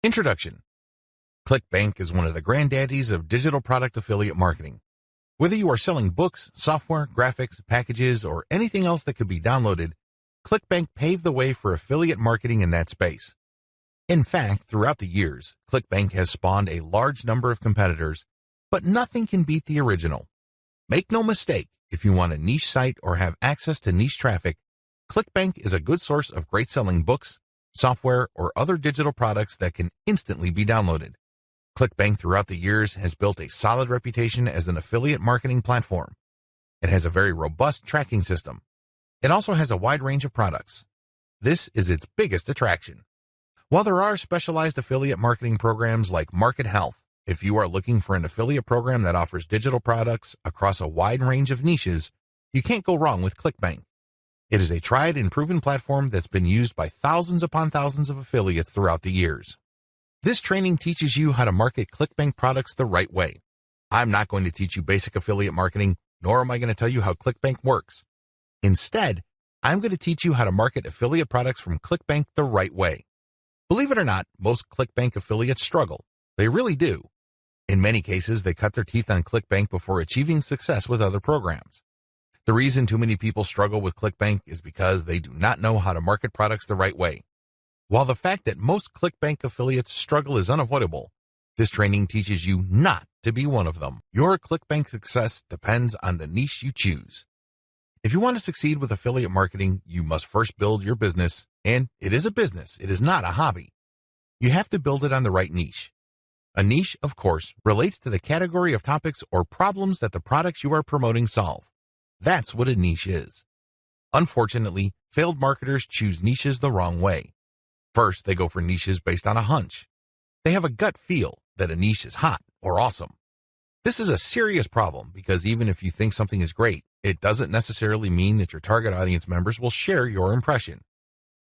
Introduction. ClickBank is one of the granddaddies of digital product affiliate marketing. Whether you are selling books, software, graphics, packages, or anything else that could be downloaded, ClickBank paved the way for affiliate marketing in that space. In fact, throughout the years, ClickBank has spawned a large number of competitors, but nothing can beat the original. Make no mistake, if you want a niche site or have access to niche traffic, ClickBank is a good source of great selling books, software, or other digital products that can instantly be downloaded. ClickBank throughout the years has built a solid reputation as an affiliate marketing platform. It has a very robust tracking system. It also has a wide range of products. This is its biggest attraction. While there are specialized affiliate marketing programs like Market Health, if you are looking for an affiliate program that offers digital products across a wide range of niches, you can't go wrong with ClickBank. It is a tried and proven platform that's been used by thousands upon thousands of affiliates throughout the years. This training teaches you how to market ClickBank products the right way. I'm not going to teach you basic affiliate marketing, nor am I going to tell you how ClickBank works. Instead, I'm going to teach you how to market affiliate products from ClickBank the right way. Believe it or not, most ClickBank affiliates struggle. They really do. In many cases, they cut their teeth on ClickBank before achieving success with other programs. The reason too many people struggle with ClickBank is because they do not know how to market products the right way. While the fact that most ClickBank affiliates struggle is unavoidable, this training teaches you not to be one of them. Your ClickBank success depends on the niche you choose. If you want to succeed with affiliate marketing, you must first build your business, and it is a business, it is not a hobby. You have to build it on the right niche. A niche, of course, relates to the category of topics or problems that the products you are promoting solve. That's what a niche is. Unfortunately, failed marketers choose niches the wrong way. First, they go for niches based on a hunch. They have a gut feel that a niche is hot or awesome. This is a serious problem because even if you think something is great, it doesn't necessarily mean that your target audience members will share your impression.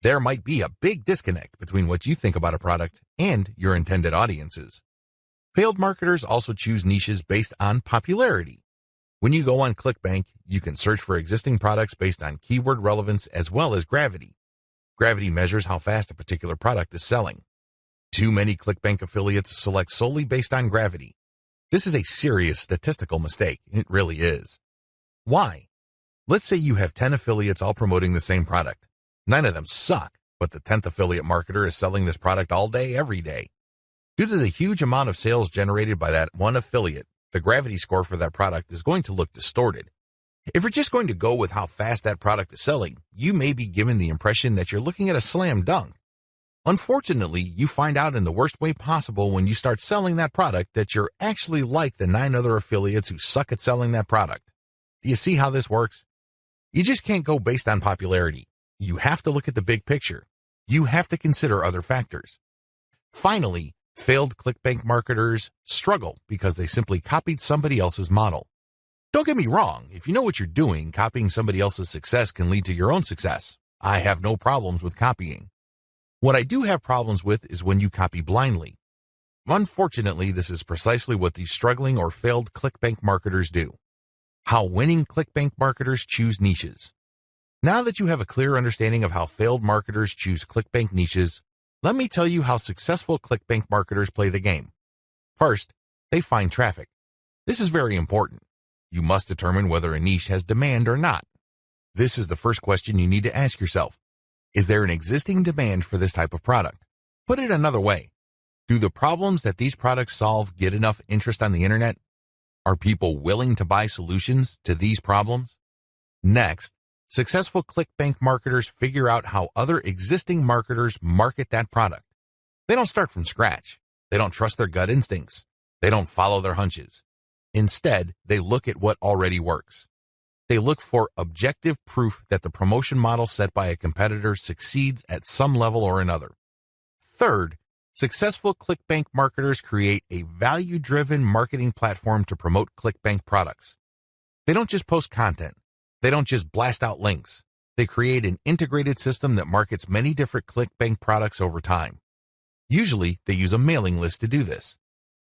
There might be a big disconnect between what you think about a product and your intended audiences. Failed marketers also choose niches based on popularity. When you go on ClickBank, you can search for existing products based on keyword relevance as well as gravity. Gravity measures how fast a particular product is selling. Too many ClickBank affiliates select solely based on gravity. This is a serious statistical mistake. It really is. Why? Let's say you have 10 affiliates all promoting the same product. 9 of them suck, but the 10th affiliate marketer is selling this product all day, every day. Due to the huge amount of sales generated by that one affiliate, the gravity score for that product is going to look distorted. If you're just going to go with how fast that product is selling, you may be given the impression that you're looking at a slam dunk. Unfortunately, you find out in the worst way possible when you start selling that product that you're actually like the 9 other affiliates who suck at selling that product. Do you see how this works? You just can't go based on popularity. You have to look at the big picture. You have to consider other factors. Finally, failed ClickBank marketers struggle because they simply copied somebody else's model. Don't get me wrong, if you know what you're doing, copying somebody else's success can lead to your own success. I have no problems with copying. What I do have problems with is when you copy blindly. Unfortunately, this is precisely what these struggling or failed ClickBank marketers do. How winning ClickBank marketers choose niches. Now that you have a clear understanding of how failed marketers choose ClickBank niches, let me tell you how successful ClickBank marketers play the game. First, they find traffic. This is very important. You must determine whether a niche has demand or not. This is the first question you need to ask yourself. Is there an existing demand for this type of product? Put it another way. Do the problems that these products solve get enough interest on the internet? Are people willing to buy solutions to these problems? Next, successful ClickBank marketers figure out how other existing marketers market that product. They don't start from scratch. They don't trust their gut instincts. They don't follow their hunches. Instead, they look at what already works. They look for objective proof that the promotion model set by a competitor succeeds at some level or another. Third, successful ClickBank marketers create a value-driven marketing platform to promote ClickBank products. They don't just post content. They don't just blast out links. They create an integrated system that markets many different ClickBank products over time. Usually, they use a mailing list to do this.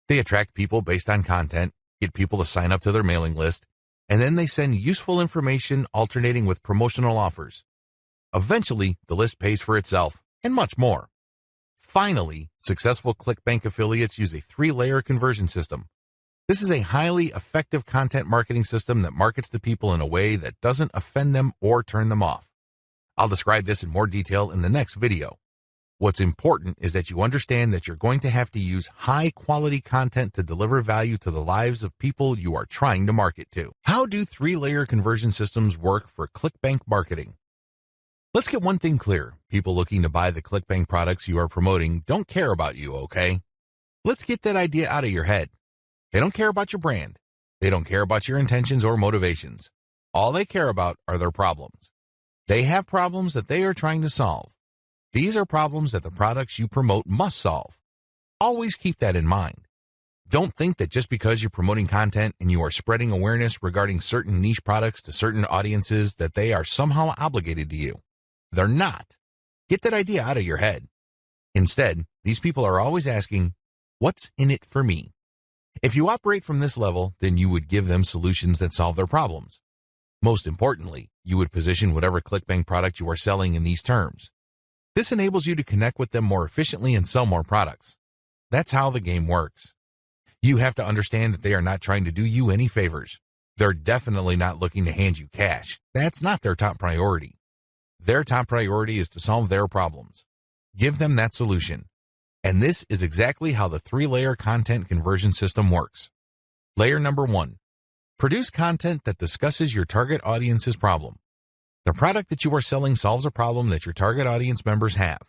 They attract people based on content, get people to sign up to their mailing list, and then they send useful information alternating with promotional offers. Eventually, the list pays for itself, and much more. Finally, successful ClickBank affiliates use a 3-layer conversion system. This is a highly effective content marketing system that markets to people in a way that doesn't offend them or turn them off. I'll describe this in more detail in the next video. What's important is that you understand that you're going to have to use high-quality content to deliver value to the lives of people you are trying to market to. How do 3-layer conversion systems work for ClickBank marketing? Let's get one thing clear. People looking to buy the ClickBank products you are promoting don't care about you, okay? Let's get that idea out of your head. They don't care about your brand. They don't care about your intentions or motivations. All they care about are their problems. They have problems that they are trying to solve. These are problems that the products you promote must solve. Always keep that in mind. Don't think that just because you're promoting content and you are spreading awareness regarding certain niche products to certain audiences that they are somehow obligated to you. They're not. Get that idea out of your head. Instead, these people are always asking, what's in it for me? If you operate from this level, then you would give them solutions that solve their problems. Most importantly, you would position whatever ClickBank product you are selling in these terms. This enables you to connect with them more efficiently and sell more products. That's how the game works. You have to understand that they are not trying to do you any favors. They're definitely not looking to hand you cash. That's not their top priority. Their top priority is to solve their problems. Give them that solution. And this is exactly how the 3-layer content conversion system works. Layer number 1. Produce content that discusses your target audience's problem. The product that you are selling solves a problem that your target audience members have.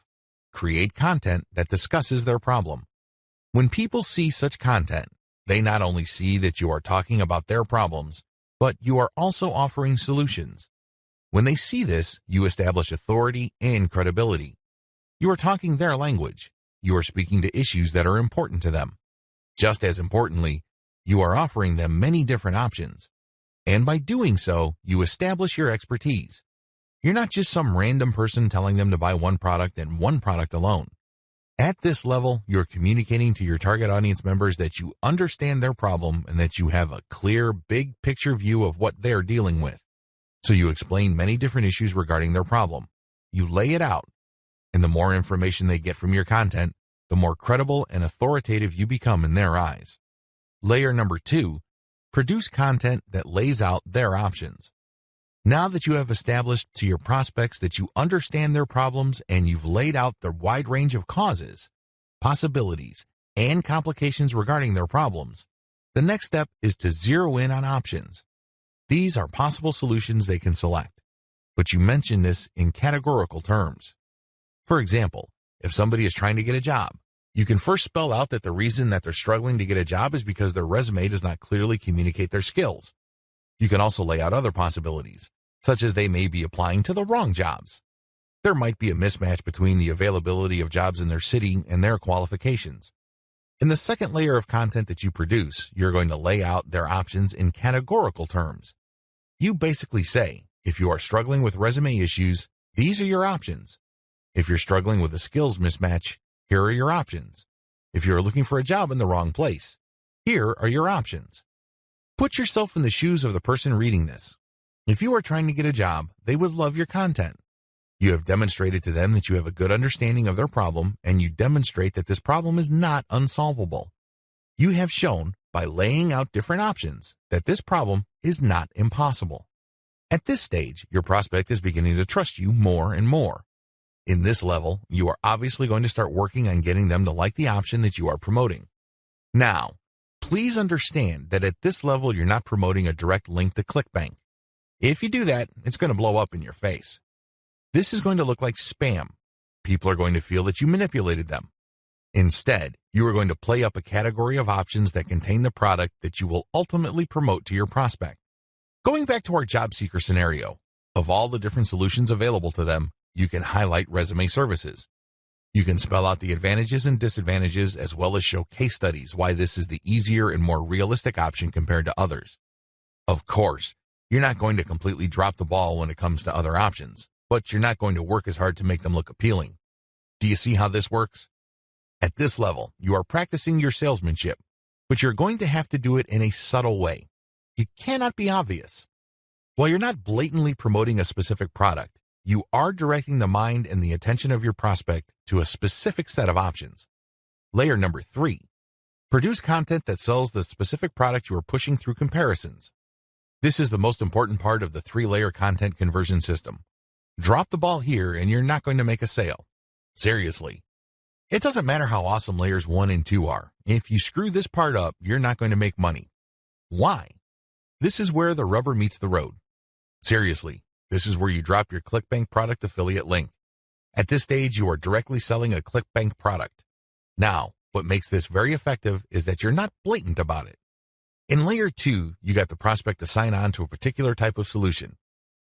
Create content that discusses their problem. When people see such content, they not only see that you are talking about their problems, but you are also offering solutions. When they see this, you establish authority and credibility. You are talking their language. You are speaking to issues that are important to them. Just as importantly, you are offering them many different options. And by doing so, you establish your expertise. You're not just some random person telling them to buy one product and one product alone. At this level, you're communicating to your target audience members that you understand their problem and that you have a clear, big picture view of what they're dealing with. So you explain many different issues regarding their problem. You lay it out. And the more information they get from your content, the more credible and authoritative you become in their eyes. Layer number 2, produce content that lays out their options. Now that you have established to your prospects that you understand their problems and you've laid out the wide range of causes, possibilities, and complications regarding their problems, the next step is to zero in on options. These are possible solutions they can select, but you mention this in categorical terms. For example, if somebody is trying to get a job, you can first spell out that the reason that they're struggling to get a job is because their resume does not clearly communicate their skills. You can also lay out other possibilities, such as they may be applying to the wrong jobs. There might be a mismatch between the availability of jobs in their city and their qualifications. In the second layer of content that you produce, you're going to lay out their options in categorical terms. You basically say, if you are struggling with resume issues, these are your options. If you're struggling with a skills mismatch, here are your options. If you're looking for a job in the wrong place, here are your options. Put yourself in the shoes of the person reading this. If you are trying to get a job, they would love your content. You have demonstrated to them that you have a good understanding of their problem, and you demonstrate that this problem is not unsolvable. You have shown, by laying out different options, that this problem is not impossible. At this stage, your prospect is beginning to trust you more and more. In this level, you are obviously going to start working on getting them to like the option that you are promoting. Now, please understand that at this level, you're not promoting a direct link to ClickBank. If you do that, it's going to blow up in your face. This is going to look like spam. People are going to feel that you manipulated them. Instead, you are going to play up a category of options that contain the product that you will ultimately promote to your prospect. Going back to our job seeker scenario, of all the different solutions available to them, you can highlight resume services. You can spell out the advantages and disadvantages as well as show case studies why this is the easier and more realistic option compared to others. Of course, you're not going to completely drop the ball when it comes to other options, but you're not going to work as hard to make them look appealing. Do you see how this works? At this level, you are practicing your salesmanship, but you're going to have to do it in a subtle way. You cannot be obvious. While you're not blatantly promoting a specific product, you are directing the mind and the attention of your prospect to a specific set of options. Layer number 3. Produce content that sells the specific product you are pushing through comparisons. This is the most important part of the 3-layer content conversion system. Drop the ball here and you're not going to make a sale. Seriously. It doesn't matter how awesome layers 1 and 2 are. If you screw this part up, you're not going to make money. Why? This is where the rubber meets the road. Seriously, this is where you drop your ClickBank product affiliate link. At this stage, you are directly selling a ClickBank product. Now, what makes this very effective is that you're not blatant about it. In layer 2, you got the prospect to sign on to a particular type of solution.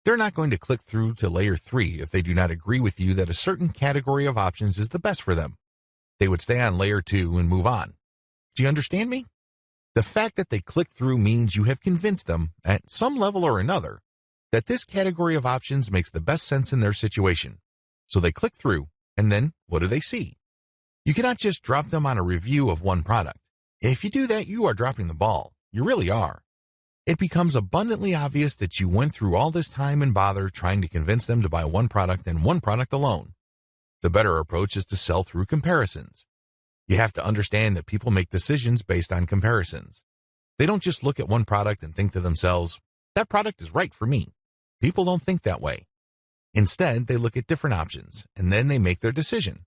They're not going to click through to layer 3 if they do not agree with you that a certain category of options is the best for them. They would stay on layer 2 and move on. Do you understand me? The fact that they click through means you have convinced them, at some level or another, that this category of options makes the best sense in their situation. So they click through, and then what do they see? You cannot just drop them on a review of one product. If you do that, you are dropping the ball. You really are. It becomes abundantly obvious that you went through all this time and bother trying to convince them to buy one product and one product alone. The better approach is to sell through comparisons. You have to understand that people make decisions based on comparisons. They don't just look at one product and think to themselves, that product is right for me. People don't think that way. Instead, they look at different options, and then they make their decision.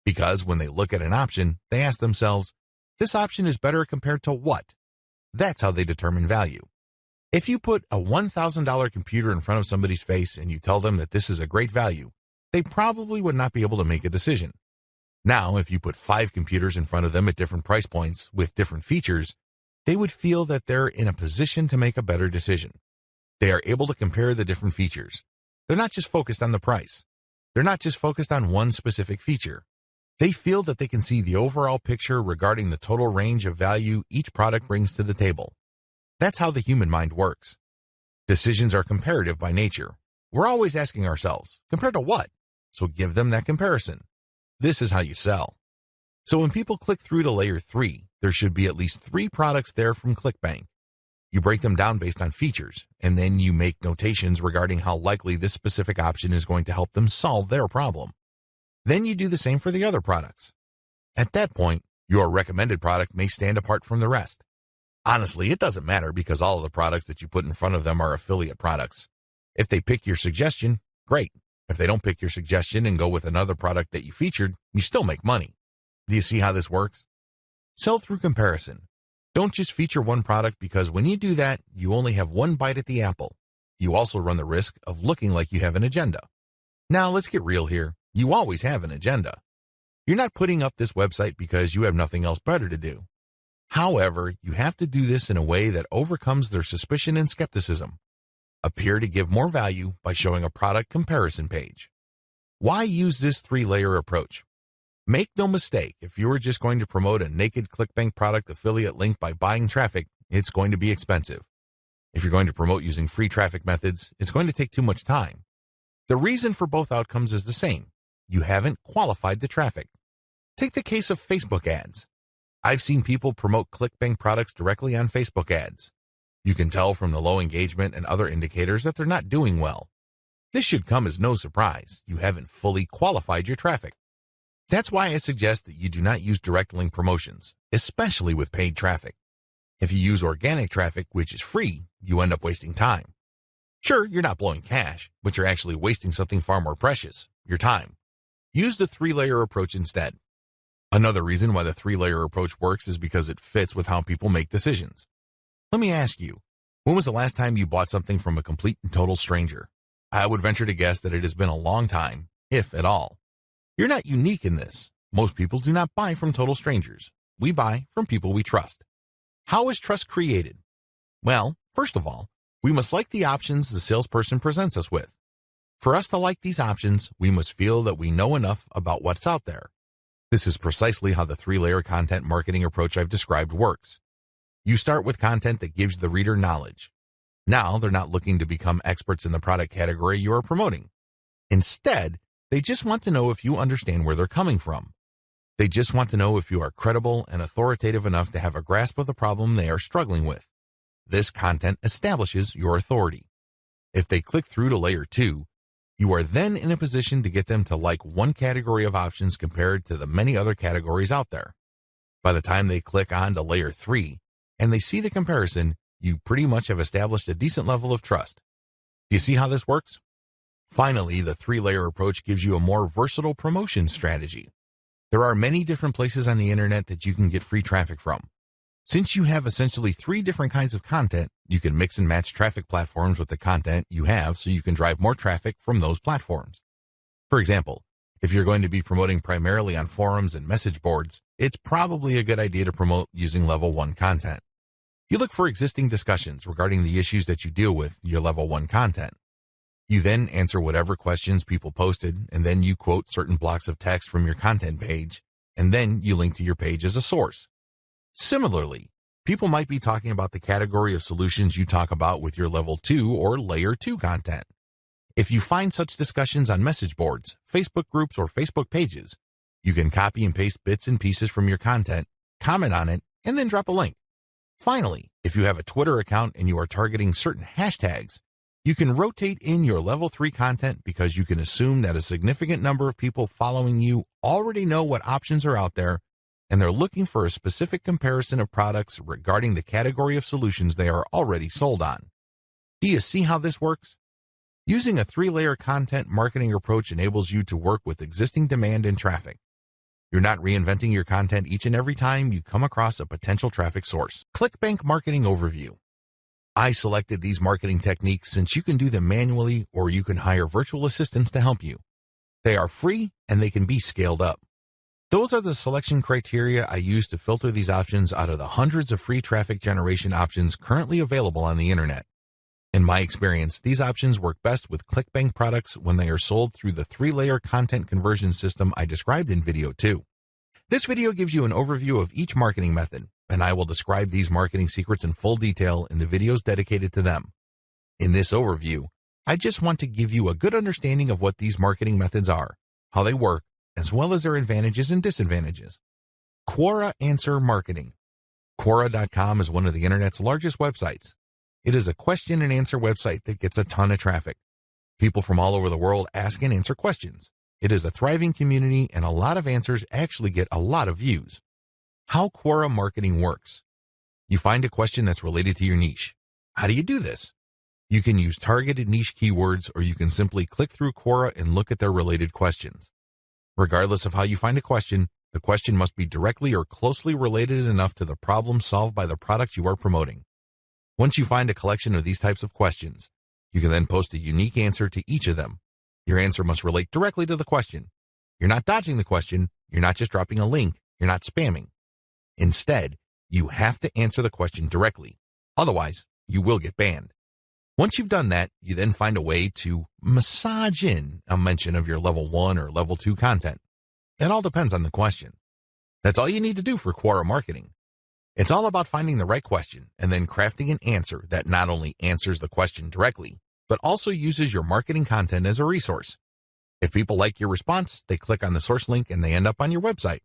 Because when they look at an option, they ask themselves, this option is better compared to what? That's how they determine value. If you put a $1,000 computer in front of somebody's face and you tell them that this is a great value, they probably would not be able to make a decision. Now, if you put 5 computers in front of them at different price points with different features, they would feel that they're in a position to make a better decision. They are able to compare the different features. They're not just focused on the price. They're not just focused on one specific feature. They feel that they can see the overall picture regarding the total range of value each product brings to the table. That's how the human mind works. Decisions are comparative by nature. We're always asking ourselves, compared to what? So give them that comparison. This is how you sell. So when people click through to layer 3, there should be at least 3 products there from ClickBank. You break them down based on features, and then you make notations regarding how likely this specific option is going to help them solve their problem. Then you do the same for the other products. At that point, your recommended product may stand apart from the rest. Honestly, it doesn't matter because all of the products that you put in front of them are affiliate products. If they pick your suggestion, great. If they don't pick your suggestion and go with another product that you featured, you still make money. Do you see how this works? Sell through comparison. Don't just feature one product because when you do that, you only have one bite at the apple. You also run the risk of looking like you have an agenda. Now, let's get real here. You always have an agenda. You're not putting up this website because you have nothing else better to do. However, you have to do this in a way that overcomes their suspicion and skepticism. Appear to give more value by showing a product comparison page. Why use this 3-layer approach? Make no mistake, if you are just going to promote a naked ClickBank product affiliate link by buying traffic, it's going to be expensive. If you're going to promote using free traffic methods, it's going to take too much time. The reason for both outcomes is the same. You haven't qualified the traffic. Take the case of Facebook ads. I've seen people promote ClickBank products directly on Facebook ads. You can tell from the low engagement and other indicators that they're not doing well. This should come as no surprise. You haven't fully qualified your traffic. That's why I suggest that you do not use direct link promotions, especially with paid traffic. If you use organic traffic, which is free, you end up wasting time. Sure, you're not blowing cash, but you're actually wasting something far more precious, your time. Use the 3-layer approach instead. Another reason why the 3-layer approach works is because it fits with how people make decisions. Let me ask you, when was the last time you bought something from a complete and total stranger? I would venture to guess that it has been a long time, if at all. You're not unique in this. Most people do not buy from total strangers. We buy from people we trust. How is trust created? Well, first of all, we must like the options the salesperson presents us with. For us to like these options, we must feel that we know enough about what's out there. This is precisely how the 3-layer content marketing approach I've described works. You start with content that gives the reader knowledge. Now they're not looking to become experts in the product category you are promoting. Instead, they just want to know if you understand where they're coming from. They just want to know if you are credible and authoritative enough to have a grasp of the problem they are struggling with. This content establishes your authority. If they click through to layer 2, You are then in a position to get them to like one category of options compared to the many other categories out there. By the time they click on to layer 3 and they see the comparison, you pretty much have established a decent level of trust. Do you see how this works? Finally, the 3-layer approach gives you a more versatile promotion strategy. There are many different places on the internet that you can get free traffic from. Since you have essentially 3 different kinds of content, you can mix and match traffic platforms with the content you have so you can drive more traffic from those platforms. For example, if you're going to be promoting primarily on forums and message boards, it's probably a good idea to promote using level 1 content. You look for existing discussions regarding the issues that you deal with your level 1 content. You then answer whatever questions people posted, and then you quote certain blocks of text from your content page, and then you link to your page as a source. Similarly, people might be talking about the category of solutions you talk about with your level 2 or layer 2 content. If you find such discussions on message boards, Facebook groups, or Facebook pages, you can copy and paste bits and pieces from your content, comment on it, and then drop a link. Finally, if you have a Twitter account and you are targeting certain hashtags, you can rotate in your level 3 content because you can assume that a significant number of people following you already know what options are out there and they're looking for a specific comparison of products regarding the category of solutions they are already sold on. Do you see how this works? Using a 3-layer content marketing approach enables you to work with existing demand and traffic. You're not reinventing your content each and every time you come across a potential traffic source. ClickBank Marketing Overview. I selected these marketing techniques since you can do them manually or you can hire virtual assistants to help you. They are free and they can be scaled up. Those are the selection criteria I use to filter these options out of the hundreds of free traffic generation options currently available on the internet. In my experience, these options work best with ClickBank products when they are sold through the 3-layer content conversion system I described in video 2. This video gives you an overview of each marketing method, and I will describe these marketing secrets in full detail in the videos dedicated to them. In this overview, I just want to give you a good understanding of what these marketing methods are, how they work, as well as their advantages and disadvantages. Quora Answer Marketing. Quora.com is one of the internet's largest websites. It is a question and answer website that gets a ton of traffic. People from all over the world ask and answer questions. It is a thriving community and a lot of answers actually get a lot of views. How Quora marketing works. You find a question that's related to your niche. How do you do this? You can use targeted niche keywords or you can simply click through Quora and look at their related questions. Regardless of how you find a question, the question must be directly or closely related enough to the problem solved by the product you are promoting. Once you find a collection of these types of questions, you can then post a unique answer to each of them. Your answer must relate directly to the question. You're not dodging the question. You're not just dropping a link. You're not spamming. Instead, you have to answer the question directly. Otherwise, you will get banned. Once you've done that, you then find a way to massage in a mention of your level 1 or level 2 content. It all depends on the question. That's all you need to do for Quora marketing. It's all about finding the right question and then crafting an answer that not only answers the question directly, but also uses your marketing content as a resource. If people like your response, they click on the source link and they end up on your website.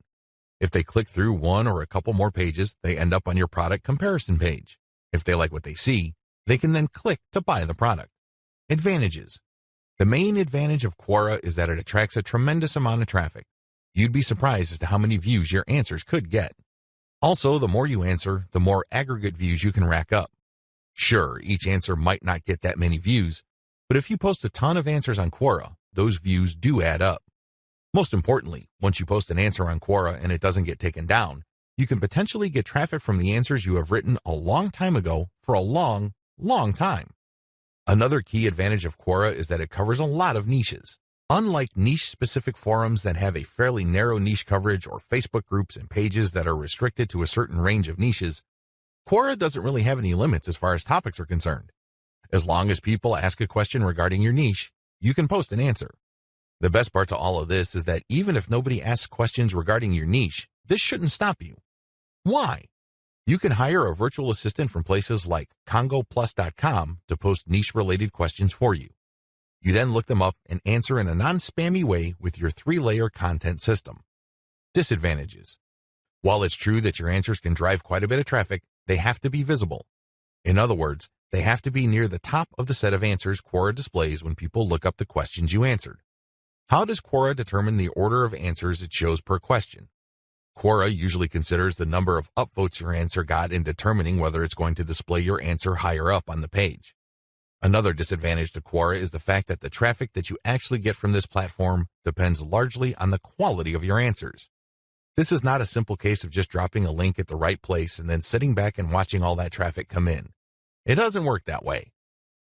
If they click through one or a couple more pages, they end up on your product comparison page. If they like what they see, they can then click to buy the product. Advantages. The main advantage of Quora is that it attracts a tremendous amount of traffic. You'd be surprised as to how many views your answers could get. Also, the more you answer, the more aggregate views you can rack up. Sure, each answer might not get that many views, but if you post a ton of answers on Quora, those views do add up. Most importantly, once you post an answer on Quora and it doesn't get taken down, you can potentially get traffic from the answers you have written a long time ago for a long time. Another key advantage of Quora is that it covers a lot of niches. Unlike niche-specific forums that have a fairly narrow niche coverage or Facebook groups and pages that are restricted to a certain range of niches, Quora doesn't really have any limits as far as topics are concerned. As long as people ask a question regarding your niche, you can post an answer. The best part to all of this is that even if nobody asks questions regarding your niche, this shouldn't stop you. Why? You can hire a virtual assistant from places like congoplus.com to post niche-related questions for you. You then look them up and answer in a non-spammy way with your 3-layer content system. Disadvantages. While it's true that your answers can drive quite a bit of traffic, they have to be visible. In other words, They have to be near the top of the set of answers Quora displays when people look up the questions you answered. How does Quora determine the order of answers it shows per question? Quora usually considers the number of upvotes your answer got in determining whether it's going to display your answer higher up on the page. Another disadvantage to Quora is the fact that the traffic that you actually get from this platform depends largely on the quality of your answers. This is not a simple case of just dropping a link at the right place and then sitting back and watching all that traffic come in. It doesn't work that way.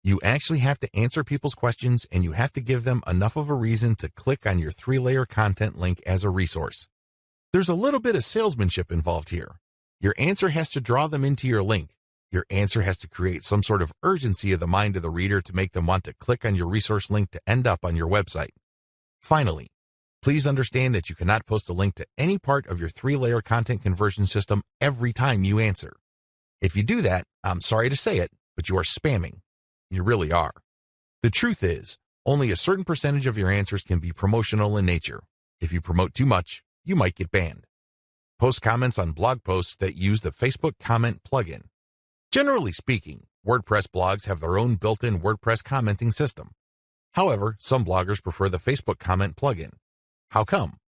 You actually have to answer people's questions, and you have to give them enough of a reason to click on your 3-layer content link as a resource. There's a little bit of salesmanship involved here. Your answer has to draw them into your link. Your answer has to create some sort of urgency of the mind of the reader to make them want to click on your resource link to end up on your website. Finally, please understand that you cannot post a link to any part of your 3-layer content conversion system every time you answer. If you do that, I'm sorry to say it, but you are spamming. You really are. The truth is, only a certain percentage of your answers can be promotional in nature. If you promote too much, you might get banned. Post comments on blog posts that use the Facebook comment plugin. Generally speaking, WordPress blogs have their own built-in WordPress commenting system. However, some bloggers prefer the Facebook comment plugin. How come?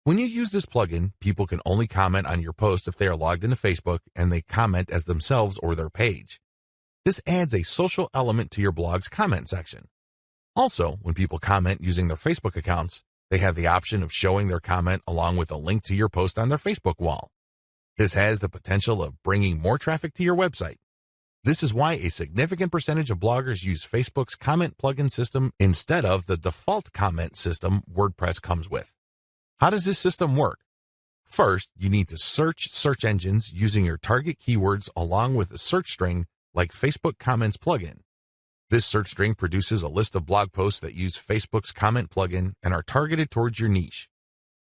When you use this plugin, people can only comment on your post if they are logged into Facebook and they comment as themselves or their page. This adds a social element to your blog's comment section. Also, when people comment using their Facebook accounts, they have the option of showing their comment along with a link to your post on their Facebook wall. This has the potential of bringing more traffic to your website. This is why a significant percentage of bloggers use Facebook's comment plugin system instead of the default comment system WordPress comes with. How does this system work? First, you need to search search engines using your target keywords along with a search string like Facebook Comments plugin. This search string produces a list of blog posts that use Facebook's comment plugin and are targeted towards your niche.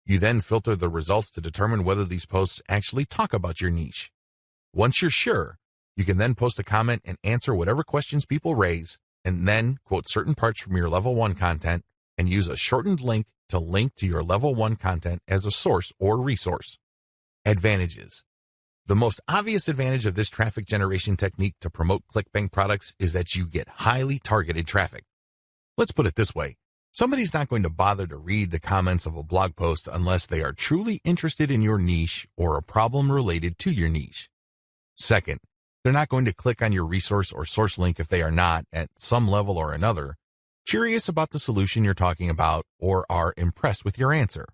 You then filter the results to determine whether these posts actually talk about your niche. Once you're sure, you can then post a comment and answer whatever questions people raise, and then quote certain parts from your level 1 content and use a shortened link to link to your level 1 content as a source or resource. Advantages. The most obvious advantage of this traffic generation technique to promote ClickBank products is that you get highly targeted traffic. Let's put it this way. Somebody's not going to bother to read the comments of a blog post unless they are truly interested in your niche or a problem related to your niche. Second, they're not going to click on your resource or source link if they are not, at some level or another, curious about the solution you're talking about or are impressed with your answer.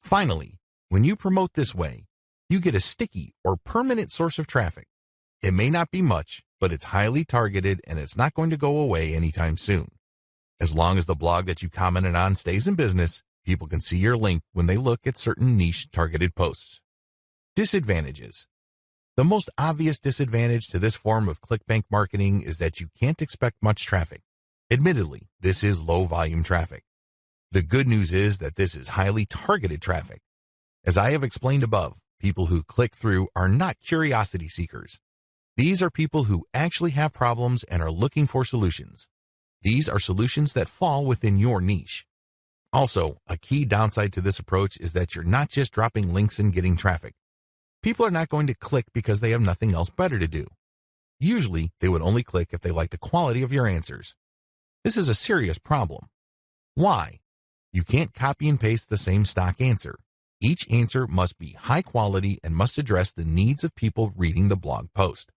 Finally, when you promote this way, you get a sticky or permanent source of traffic. It may not be much, but it's highly targeted and it's not going to go away anytime soon. As long as the blog that you commented on stays in business, people can see your link when they look at certain niche targeted posts. Disadvantages. The most obvious disadvantage to this form of ClickBank marketing is that you can't expect much traffic. Admittedly, this is low volume traffic. The good news is that this is highly targeted traffic. As I have explained above, people who click through are not curiosity seekers. These are people who actually have problems and are looking for solutions. These are solutions that fall within your niche. Also, a key downside to this approach is that you're not just dropping links and getting traffic. People are not going to click because they have nothing else better to do. Usually, they would only click if they like the quality of your answers. This is a serious problem. Why? You can't copy and paste the same stock answer. Each answer must be high quality and must address the needs of people reading the blog post.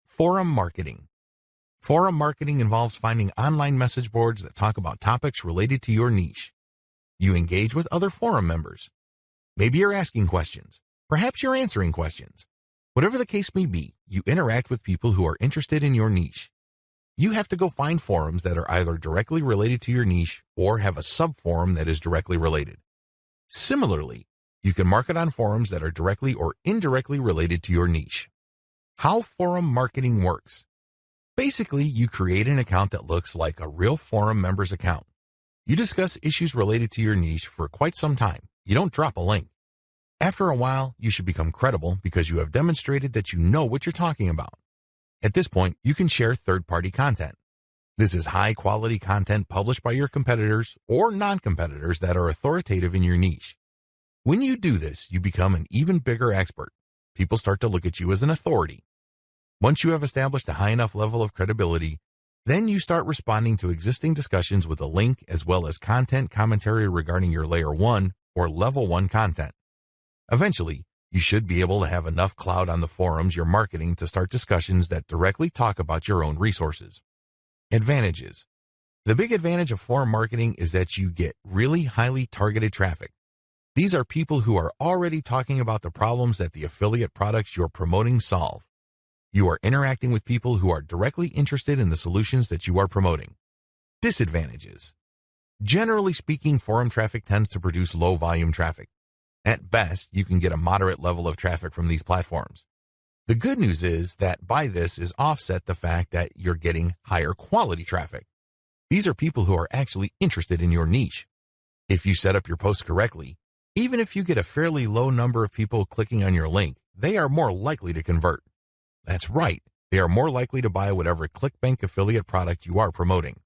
Forum marketing. Forum marketing involves finding online message boards that talk about topics related to your niche. You engage with other forum members. Maybe you're asking questions. Perhaps you're answering questions. Whatever the case may be, you interact with people who are interested in your niche. You have to go find forums that are either directly related to your niche or have a sub-forum that is directly related. Similarly, you can market on forums that are directly or indirectly related to your niche. How forum marketing works. Basically, you create an account that looks like a real forum member's account. You discuss issues related to your niche for quite some time. You don't drop a link. After a while, you should become credible because you have demonstrated that you know what you're talking about. At this point, you can share third-party content. This is high-quality content published by your competitors or non-competitors that are authoritative in your niche. When you do this, you become an even bigger expert. People start to look at you as an authority. Once you have established a high enough level of credibility, then you start responding to existing discussions with a link as well as content commentary regarding your Layer 1 or Level 1 content. Eventually, you should be able to have enough clout on the forums you're marketing to start discussions that directly talk about your own resources. Advantages. The big advantage of forum marketing is that you get really highly targeted traffic. These are people who are already talking about the problems that the affiliate products you're promoting solve. You are interacting with people who are directly interested in the solutions that you are promoting. Disadvantages. Generally speaking, forum traffic tends to produce low volume traffic. At best, you can get a moderate level of traffic from these platforms. The good news is that by this is offset the fact that you're getting higher quality traffic. These are people who are actually interested in your niche. If you set up your posts correctly, even if you get a fairly low number of people clicking on your link, they are more likely to convert. That's right, they are more likely to buy whatever ClickBank affiliate product you are promoting.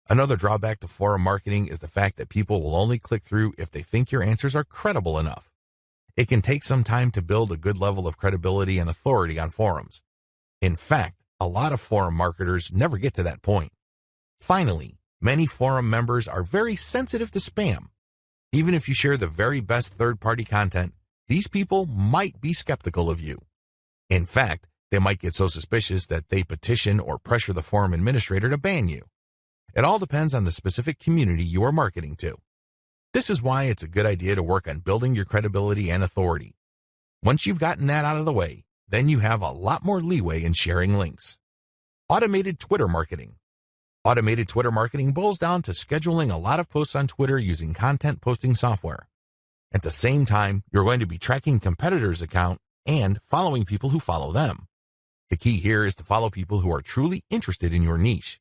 Another drawback to forum marketing is the fact that people will only click through if they think your answers are credible enough. It can take some time to build a good level of credibility and authority on forums. In fact, a lot of forum marketers never get to that point. Finally, many forum members are very sensitive to spam. Even if you share the very best third-party content, these people might be skeptical of you. In fact, they might get so suspicious that they petition or pressure the forum administrator to ban you. It all depends on the specific community you are marketing to. This is why it's a good idea to work on building your credibility and authority. Once you've gotten that out of the way, then you have a lot more leeway in sharing links. Automated Twitter marketing. Automated Twitter marketing boils down to scheduling a lot of posts on Twitter using content posting software. At the same time, you're going to be tracking competitors' account and following people who follow them. The key here is to follow people who are truly interested in your niche.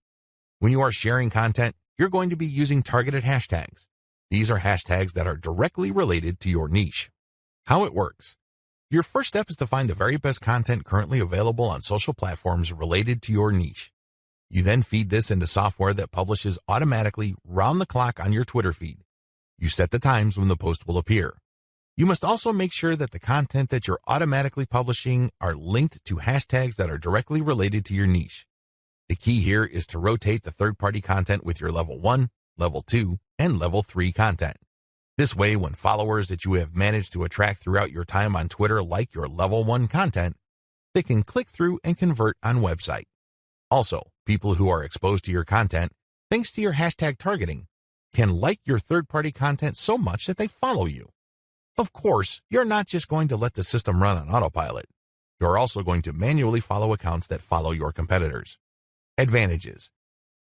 When you are sharing content, you're going to be using targeted hashtags. These are hashtags that are directly related to your niche. How it works. Your first step is to find the very best content currently available on social platforms related to your niche. You then feed this into software that publishes automatically round the clock on your Twitter feed. You set the times when the post will appear. You must also make sure that the content that you're automatically publishing are linked to hashtags that are directly related to your niche. The key here is to rotate the third-party content with your Level 1, Level 2, and Level 3 content. This way, when followers that you have managed to attract throughout your time on Twitter like your Level 1 content, they can click through and convert on website. Also, people who are exposed to your content, thanks to your hashtag targeting, can like your third-party content so much that they follow you. Of course, you're not just going to let the system run on autopilot. You're also going to manually follow accounts that follow your competitors. Advantages.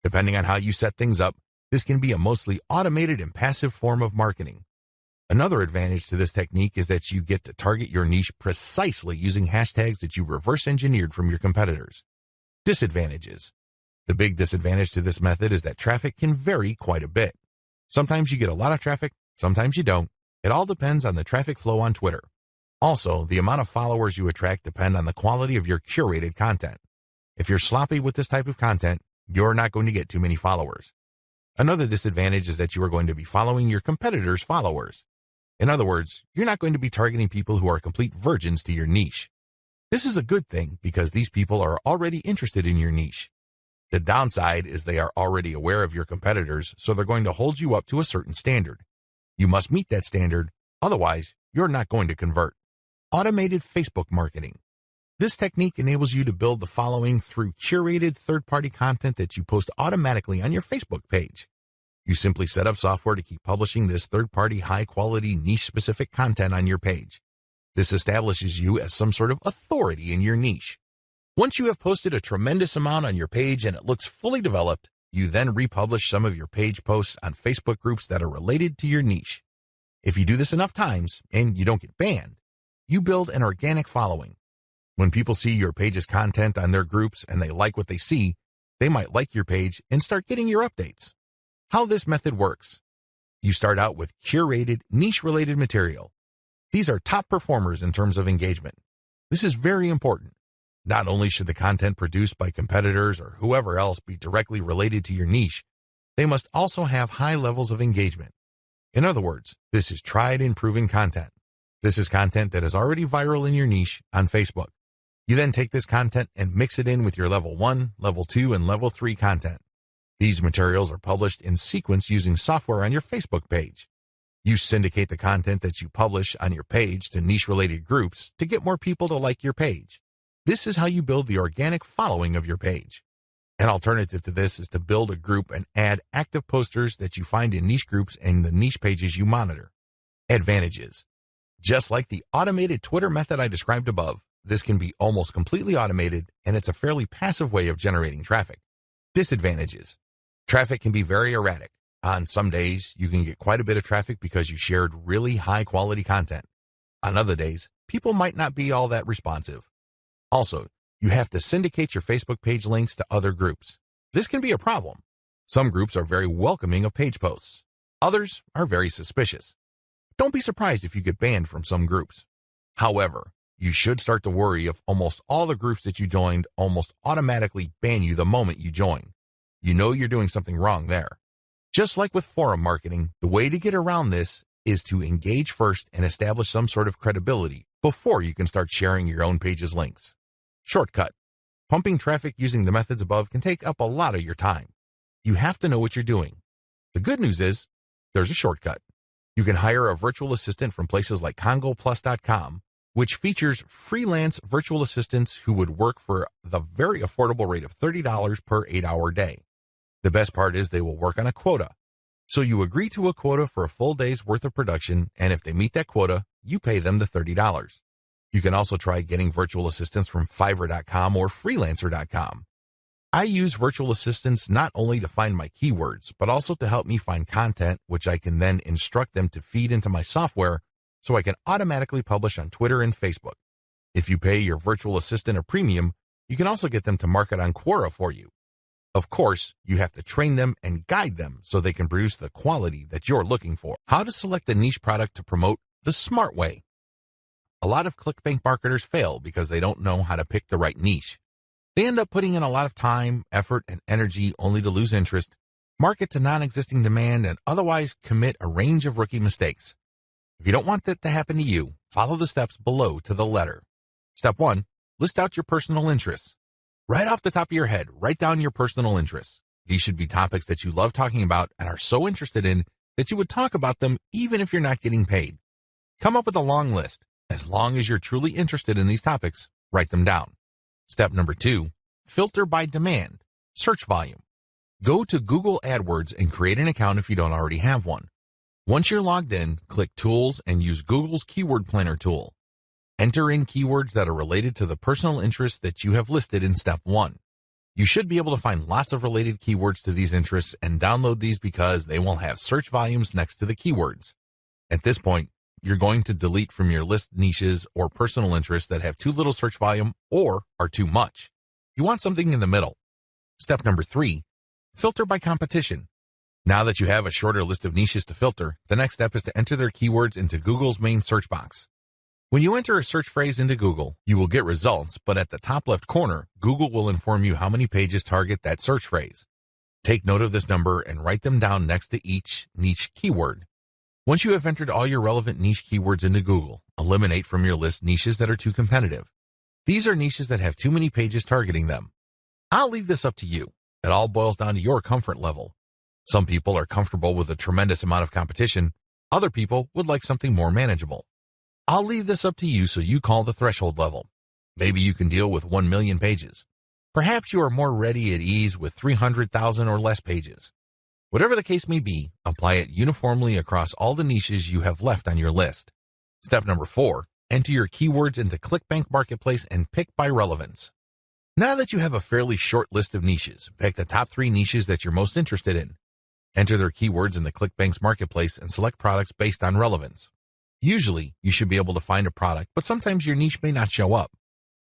Depending on how you set things up, this can be a mostly automated and passive form of marketing. Another advantage to this technique is that you get to target your niche precisely using hashtags that you reverse engineered from your competitors. Disadvantages. The big disadvantage to this method is that traffic can vary quite a bit. Sometimes you get a lot of traffic, sometimes you don't. It all depends on the traffic flow on Twitter. Also, the amount of followers you attract depend on the quality of your curated content. If you're sloppy with this type of content, you're not going to get too many followers. Another disadvantage is that you are going to be following your competitors' followers. In other words, you're not going to be targeting people who are complete virgins to your niche. This is a good thing because these people are already interested in your niche. The downside is they are already aware of your competitors, so they're going to hold you up to a certain standard. You must meet that standard, otherwise you're not going to convert. Automated Facebook marketing. This technique enables you to build the following through curated third-party content that you post automatically on your Facebook page. You simply set up software to keep publishing this third-party high-quality niche-specific content on your page. This establishes you as some sort of authority in your niche. Once you have posted a tremendous amount on your page and it looks fully developed, you then republish some of your page posts on Facebook groups that are related to your niche. If you do this enough times and you don't get banned, you build an organic following. When people see your page's content on their groups and they like what they see, they might like your page and start getting your updates. How this method works. You start out with curated, niche-related material. These are top performers in terms of engagement. This is very important. Not only should the content produced by competitors or whoever else be directly related to your niche, they must also have high levels of engagement. In other words, this is tried and proven content. This is content that is already viral in your niche on Facebook. You then take this content and mix it in with your level 1, level 2, and level 3 content. These materials are published in sequence using software on your Facebook page. You syndicate the content that you publish on your page to niche-related groups to get more people to like your page. This is how you build the organic following of your page. An alternative to this is to build a group and add active posters that you find in niche groups and the niche pages you monitor. Advantages. Just like the automated Twitter method I described above, this can be almost completely automated, and it's a fairly passive way of generating traffic. Disadvantages. Traffic can be very erratic. On some days, you can get quite a bit of traffic because you shared really high-quality content. On other days, people might not be all that responsive. Also, you have to syndicate your Facebook page links to other groups. This can be a problem. Some groups are very welcoming of page posts. Others are very suspicious. Don't be surprised if you get banned from some groups. However, you should start to worry if almost all the groups that you joined almost automatically ban you the moment you join. You know you're doing something wrong there. Just like with forum marketing, the way to get around this is to engage first and establish some sort of credibility before you can start sharing your own page's links. Shortcut. Pumping traffic using the methods above can take up a lot of your time. You have to know what you're doing. The good news is, there's a shortcut. You can hire a virtual assistant from places like CongoPlus.com, which features freelance virtual assistants who would work for the very affordable rate of $30 per 8-hour day. The best part is they will work on a quota. So you agree to a quota for a full day's worth of production, and if they meet that quota, you pay them the $30. You can also try getting virtual assistants from Fiverr.com or Freelancer.com. I use virtual assistants not only to find my keywords, but also to help me find content, which I can then instruct them to feed into my software so I can automatically publish on Twitter and Facebook. If you pay your virtual assistant a premium, you can also get them to market on Quora for you. Of course, you have to train them and guide them so they can produce the quality that you're looking for. How to select a niche product to promote the smart way. A lot of ClickBank marketers fail because they don't know how to pick the right niche. They end up putting in a lot of time, effort, and energy only to lose interest, market to non-existing demand, and otherwise commit a range of rookie mistakes. If you don't want that to happen to you, follow the steps below to the letter. Step 1. List out your personal interests. Right off the top of your head, write down your personal interests. These should be topics that you love talking about and are so interested in that you would talk about them even if you're not getting paid. Come up with a long list. As long as you're truly interested in these topics, write them down. Step number 2, filter by demand, search volume. Go to Google AdWords and create an account if you don't already have one. Once you're logged in, click Tools and use Google's Keyword Planner tool. Enter in keywords that are related to the personal interests that you have listed in Step 1. You should be able to find lots of related keywords to these interests and download these because they will have search volumes next to the keywords. At this point, you're going to delete from your list niches or personal interests that have too little search volume or are too much. You want something in the middle. Step number 3, filter by competition. Now that you have a shorter list of niches to filter, the next step is to enter their keywords into Google's main search box. When you enter a search phrase into Google, you will get results, but at the top left corner, Google will inform you how many pages target that search phrase. Take note of this number and write them down next to each niche keyword. Once you have entered all your relevant niche keywords into Google, eliminate from your list niches that are too competitive. These are niches that have too many pages targeting them. I'll leave this up to you. It all boils down to your comfort level. Some people are comfortable with a tremendous amount of competition. Other people would like something more manageable. I'll leave this up to you so you call the threshold level. Maybe you can deal with 1 million pages. Perhaps you are more ready at ease with 300,000 or less pages. Whatever the case may be, apply it uniformly across all the niches you have left on your list. Step number 4, enter your keywords into ClickBank Marketplace and pick by relevance. Now that you have a fairly short list of niches, pick the top 3 niches that you're most interested in. Enter their keywords in the ClickBank's Marketplace and select products based on relevance. Usually, you should be able to find a product, but sometimes your niche may not show up.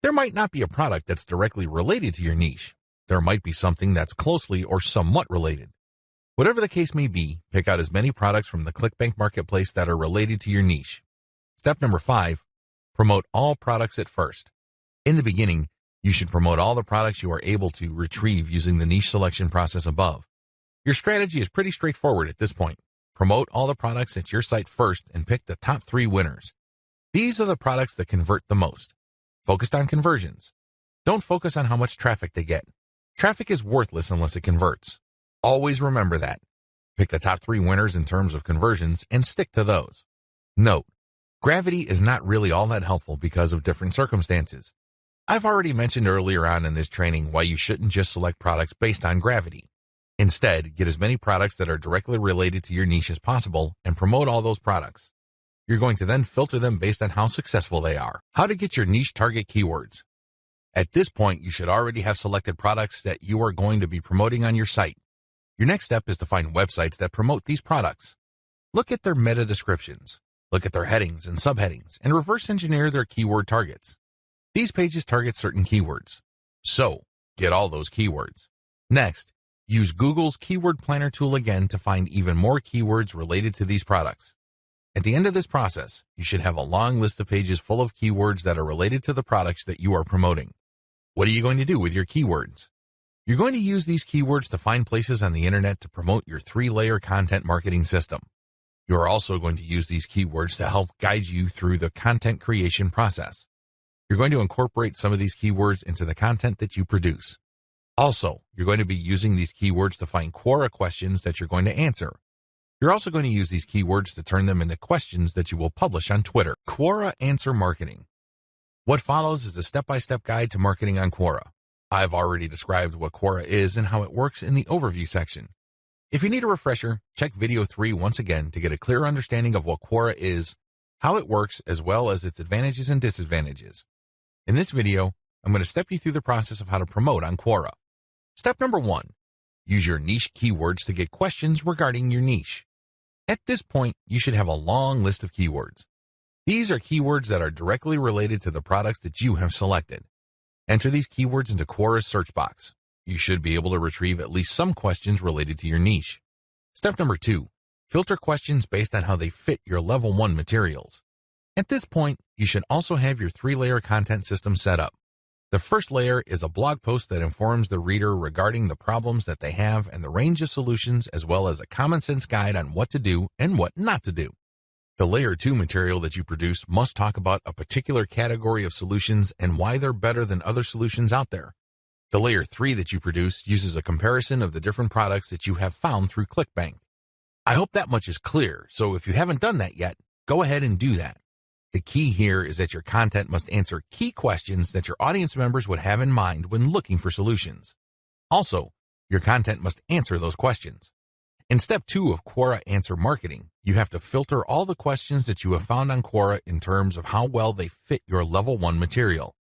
There might not be a product that's directly related to your niche. There might be something that's closely or somewhat related. Whatever the case may be, pick out as many products from the ClickBank Marketplace that are related to your niche. Step number 5, promote all products at first. In the beginning, you should promote all the products you are able to retrieve using the niche selection process above. Your strategy is pretty straightforward at this point. Promote all the products at your site first and pick the top 3 winners. These are the products that convert the most. Focused on conversions. Don't focus on how much traffic they get. Traffic is worthless unless it converts. Always remember that. Pick the top 3 winners in terms of conversions and stick to those. Note, gravity is not really all that helpful because of different circumstances. I've already mentioned earlier on in this training why you shouldn't just select products based on gravity. Instead, get as many products that are directly related to your niche as possible and promote all those products. You're going to then filter them based on how successful they are. How to get your niche target keywords. At this point, you should already have selected products that you are going to be promoting on your site. Your next step is to find websites that promote these products. Look at their meta descriptions. Look at their headings and subheadings and reverse engineer their keyword targets. These pages target certain keywords. So, get all those keywords. Next, use Google's Keyword Planner tool again to find even more keywords related to these products. At the end of this process, you should have a long list of pages full of keywords that are related to the products that you are promoting. What are you going to do with your keywords? You're going to use these keywords to find places on the internet to promote your 3-layer content marketing system. You are also going to use these keywords to help guide you through the content creation process. You're going to incorporate some of these keywords into the content that you produce. Also, you're going to be using these keywords to find Quora questions that you're going to answer. You're also going to use these keywords to turn them into questions that you will publish on Twitter. Quora Answer Marketing. What follows is a step-by-step guide to marketing on Quora. I've already described what Quora is and how it works in the overview section. If you need a refresher, check video 3 once again to get a clear understanding of what Quora is, how it works, as well as its advantages and disadvantages. In this video, I'm going to step you through the process of how to promote on Quora. Step number 1. Use your niche keywords to get questions regarding your niche. At this point, you should have a long list of keywords. These are keywords that are directly related to the products that you have selected. Enter these keywords into Quora's search box. You should be able to retrieve at least some questions related to your niche. Step number 2. Filter questions based on how they fit your level 1 materials. At this point, you should also have your 3-layer content system set up. The first layer is a blog post that informs the reader regarding the problems that they have and the range of solutions, as well as a common sense guide on what to do and what not to do. The layer 2 material that you produce must talk about a particular category of solutions and why they're better than other solutions out there. The layer 3 that you produce uses a comparison of the different products that you have found through ClickBank. I hope that much is clear, so if you haven't done that yet, go ahead and do that. The key here is that your content must answer key questions that your audience members would have in mind when looking for solutions. Also, your content must answer those questions. In step 2 of Quora Answer Marketing, you have to filter all the questions that you have found on Quora in terms of how well they fit your level 1 material.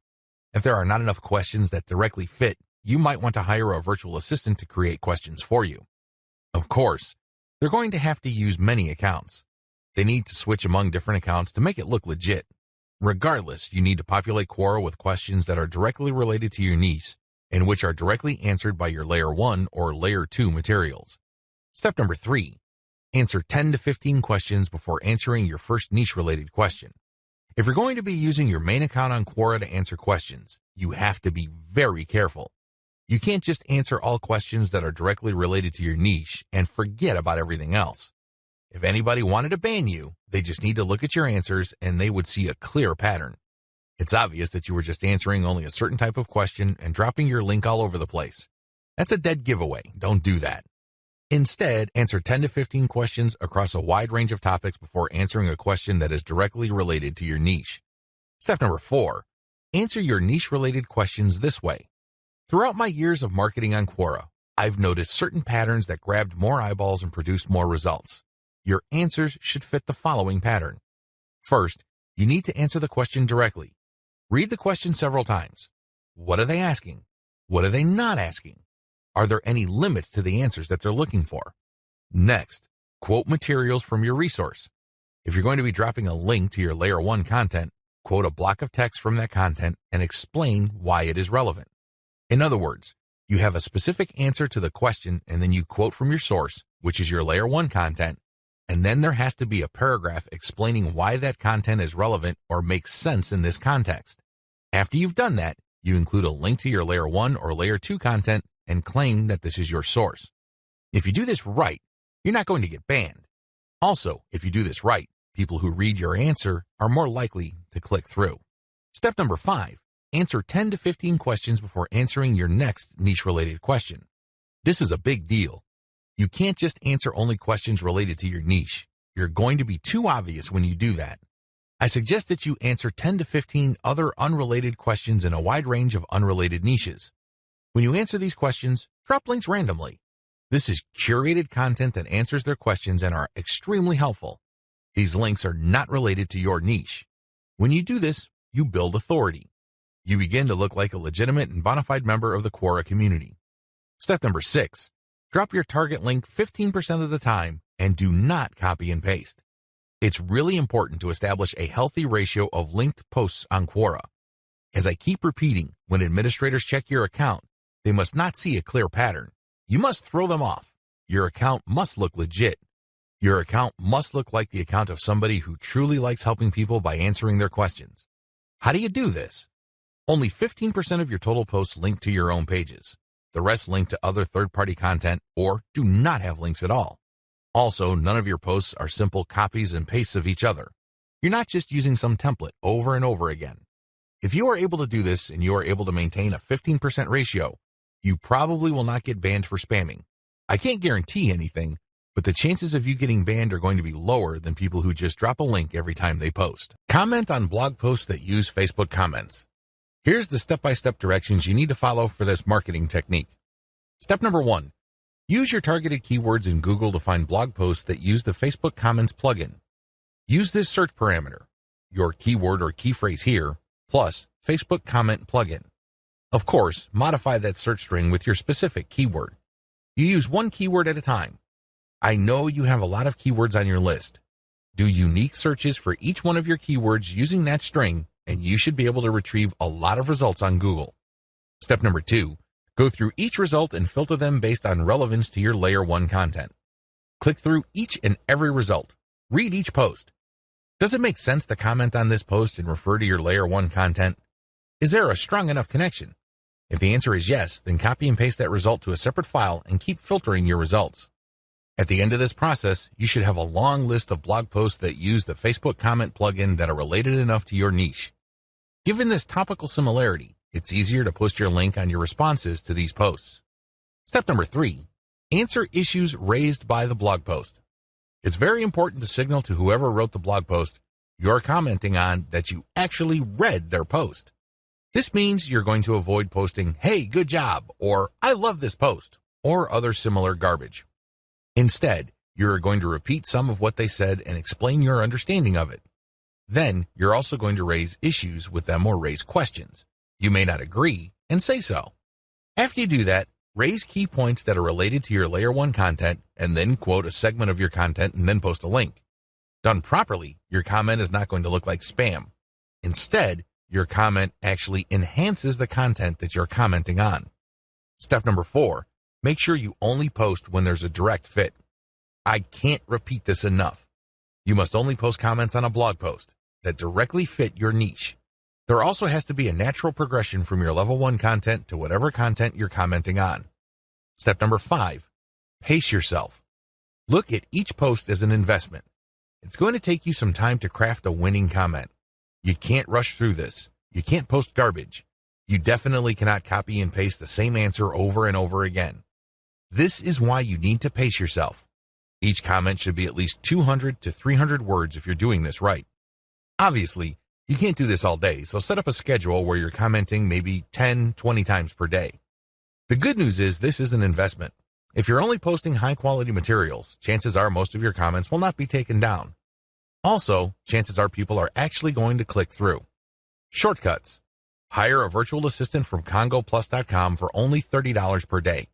If there are not enough questions that directly fit, you might want to hire a virtual assistant to create questions for you. Of course, they're going to have to use many accounts. They need to switch among different accounts to make it look legit. Regardless, you need to populate Quora with questions that are directly related to your niche and which are directly answered by your layer 1 or layer 2 materials. Step number 3. Answer 10 to 15 questions before answering your first niche-related question. If you're going to be using your main account on Quora to answer questions, you have to be very careful. You can't just answer all questions that are directly related to your niche and forget about everything else. If anybody wanted to ban you, they just need to look at your answers and they would see a clear pattern. It's obvious that you were just answering only a certain type of question and dropping your link all over the place. That's a dead giveaway. Don't do that. Instead, answer 10 to 15 questions across a wide range of topics before answering a question that is directly related to your niche. Step number 4. Answer your niche-related questions this way. Throughout my years of marketing on Quora, I've noticed certain patterns that grabbed more eyeballs and produced more results. Your answers should fit the following pattern. First, you need to answer the question directly. Read the question several times. What are they asking? What are they not asking? Are there any limits to the answers that they're looking for? Next, quote materials from your resource. If you're going to be dropping a link to your layer 1 content, quote a block of text from that content and explain why it is relevant. In other words, you have a specific answer to the question and then you quote from your source, which is your layer 1 content, and then there has to be a paragraph explaining why that content is relevant or makes sense in this context. After you've done that, you include a link to your layer 1 or layer 2 content and claim that this is your source. If you do this right, you're not going to get banned. Also, if you do this right, people who read your answer are more likely to click through. Step number 5. Answer 10 to 15 questions before answering your next niche-related question. This is a big deal. You can't just answer only questions related to your niche. You're going to be too obvious when you do that. I suggest that you answer 10 to 15 other unrelated questions in a wide range of unrelated niches. When you answer these questions, drop links randomly. This is curated content that answers their questions and are extremely helpful. These links are not related to your niche. When you do this, you build authority. You begin to look like a legitimate and bona fide member of the Quora community. Step number 6, drop your target link 15% of the time and do not copy and paste. It's really important to establish a healthy ratio of linked posts on Quora. As I keep repeating, when administrators check your account, they must not see a clear pattern. You must throw them off. Your account must look legit. Your account must look like the account of somebody who truly likes helping people by answering their questions. How do you do this? Only 15% of your total posts link to your own pages. The rest link to other third-party content or do not have links at all. Also, none of your posts are simple copies and pastes of each other. You're not just using some template over and over again. If you are able to do this and you are able to maintain a 15% ratio, you probably will not get banned for spamming. I can't guarantee anything, but the chances of you getting banned are going to be lower than people who just drop a link every time they post. Comment on blog posts that use Facebook comments. Here's the step-by-step directions you need to follow for this marketing technique. Step number 1. Use your targeted keywords in Google to find blog posts that use the Facebook Comments plugin. Use this search parameter, your keyword or key phrase here, plus Facebook Comment plugin. Of course, modify that search string with your specific keyword. You use one keyword at a time. I know you have a lot of keywords on your list. Do unique searches for each one of your keywords using that string, and you should be able to retrieve a lot of results on Google. Step number 2. Go through each result and filter them based on relevance to your Layer 1 content. Click through each and every result. Read each post. Does it make sense to comment on this post and refer to your Layer 1 content? Is there a strong enough connection? If the answer is yes, then copy and paste that result to a separate file and keep filtering your results. At the end of this process, you should have a long list of blog posts that use the Facebook Comment plugin that are related enough to your niche. Given this topical similarity, it's easier to post your link on your responses to these posts. Step number 3. Answer issues raised by the blog post. It's very important to signal to whoever wrote the blog post you're commenting on that you actually read their post. This means you're going to avoid posting, "Hey, good job," or "I love this post," or other similar garbage. Instead, you're going to repeat some of what they said and explain your understanding of it. Then, you're also going to raise issues with them or raise questions. You may not agree, and say so. After you do that, raise key points that are related to your Layer 1 content, and then quote a segment of your content and then post a link. Done properly, your comment is not going to look like spam. Instead, your comment actually enhances the content that you're commenting on. Step number 4, make sure you only post when there's a direct fit. I can't repeat this enough. You must only post comments on a blog post that directly fit your niche. There also has to be a natural progression from your level 1 content to whatever content you're commenting on. Step number 5, pace yourself. Look at each post as an investment. It's going to take you some time to craft a winning comment. You can't rush through this. You can't post garbage. You definitely cannot copy and paste the same answer over and over again. This is why you need to pace yourself. Each comment should be at least 200 to 300 words if you're doing this right. Obviously, you can't do this all day, so set up a schedule where you're commenting maybe 10, 20 times per day. The good news is this is an investment. If you're only posting high-quality materials, chances are most of your comments will not be taken down. Also, chances are people are actually going to click through. Shortcuts. Hire a virtual assistant from CongoPlus.com for only $30 per day.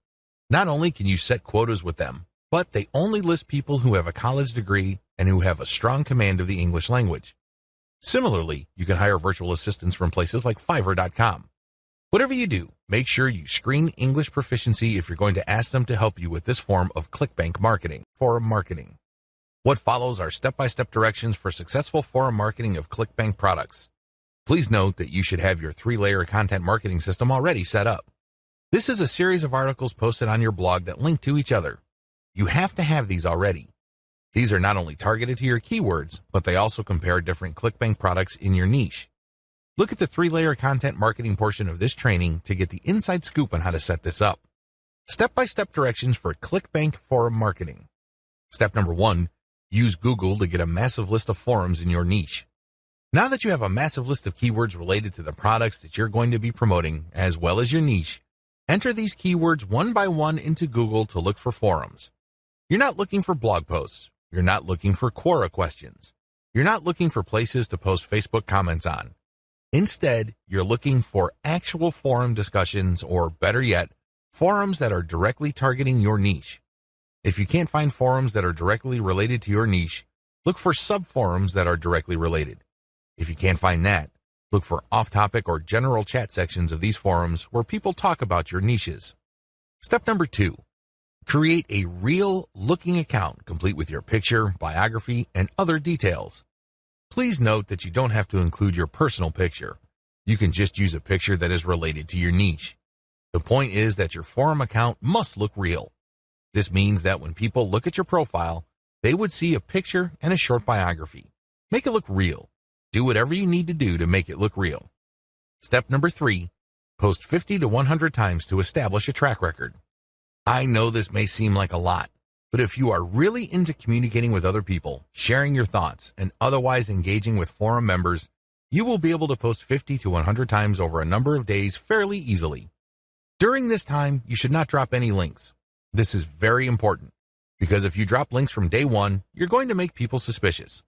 Not only can you set quotas with them, but they only list people who have a college degree and who have a strong command of the English language. Similarly, you can hire virtual assistants from places like Fiverr.com. Whatever you do, make sure you screen English proficiency if you're going to ask them to help you with this form of ClickBank marketing, forum marketing. What follows are step-by-step directions for successful forum marketing of ClickBank products. Please note that you should have your 3-layer content marketing system already set up. This is a series of articles posted on your blog that link to each other. You have to have these already. These are not only targeted to your keywords, but they also compare different ClickBank products in your niche. Look at the 3-layer content marketing portion of this training to get the inside scoop on how to set this up. Step-by-step directions for ClickBank forum marketing. Step number 1, use Google to get a massive list of forums in your niche. Now that you have a massive list of keywords related to the products that you're going to be promoting, as well as your niche, enter these keywords one by one into Google to look for forums. You're not looking for blog posts. You're not looking for Quora questions. You're not looking for places to post Facebook comments on. Instead, you're looking for actual forum discussions, or better yet, forums that are directly targeting your niche. If you can't find forums that are directly related to your niche, look for sub-forums that are directly related. If you can't find that, look for off-topic or general chat sections of these forums where people talk about your niches. Step number 2, create a real-looking account complete with your picture, biography, and other details. Please note that you don't have to include your personal picture. You can just use a picture that is related to your niche. The point is that your forum account must look real. This means that when people look at your profile, they would see a picture and a short biography. Make it look real. Do whatever you need to do to make it look real. Step number 3, post 50 to 100 times to establish a track record. I know this may seem like a lot, but if you are really into communicating with other people, sharing your thoughts, and otherwise engaging with forum members, you will be able to post 50 to 100 times over a number of days fairly easily. During this time, you should not drop any links. This is very important, because if you drop links from day 1, you're going to make people suspicious.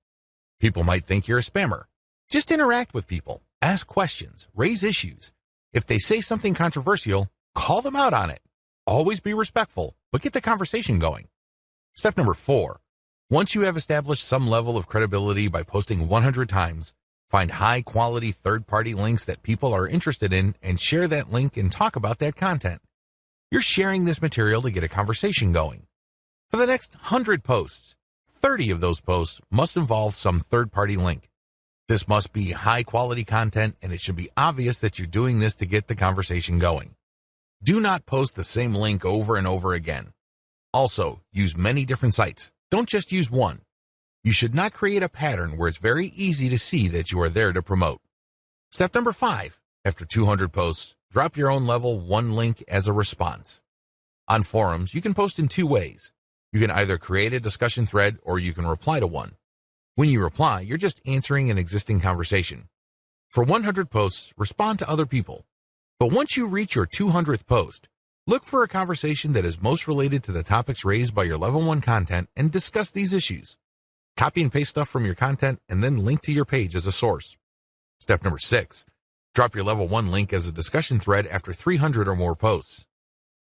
People might think you're a spammer. Just interact with people, ask questions, raise issues. If they say something controversial, call them out on it. Always be respectful, but get the conversation going. Step number 4, once you have established some level of credibility by posting 100 times, find high-quality third-party links that people are interested in and share that link and talk about that content. You're sharing this material to get a conversation going. For the next 100 posts, 30 of those posts must involve some third-party link. This must be high-quality content, and it should be obvious that you're doing this to get the conversation going. Do not post the same link over and over again. Also, use many different sites. Don't just use one. You should not create a pattern where it's very easy to see that you are there to promote. Step number 5, after 200 posts, drop your own level 1 link as a response. On forums, you can post in 2 ways. You can either create a discussion thread or you can reply to one. When you reply, you're just answering an existing conversation. For 100 posts, respond to other people. But once you reach your 200th post, look for a conversation that is most related to the topics raised by your level 1 content and discuss these issues. Copy and paste stuff from your content and then link to your page as a source. Step number 6, drop your level 1 link as a discussion thread after 300 or more posts.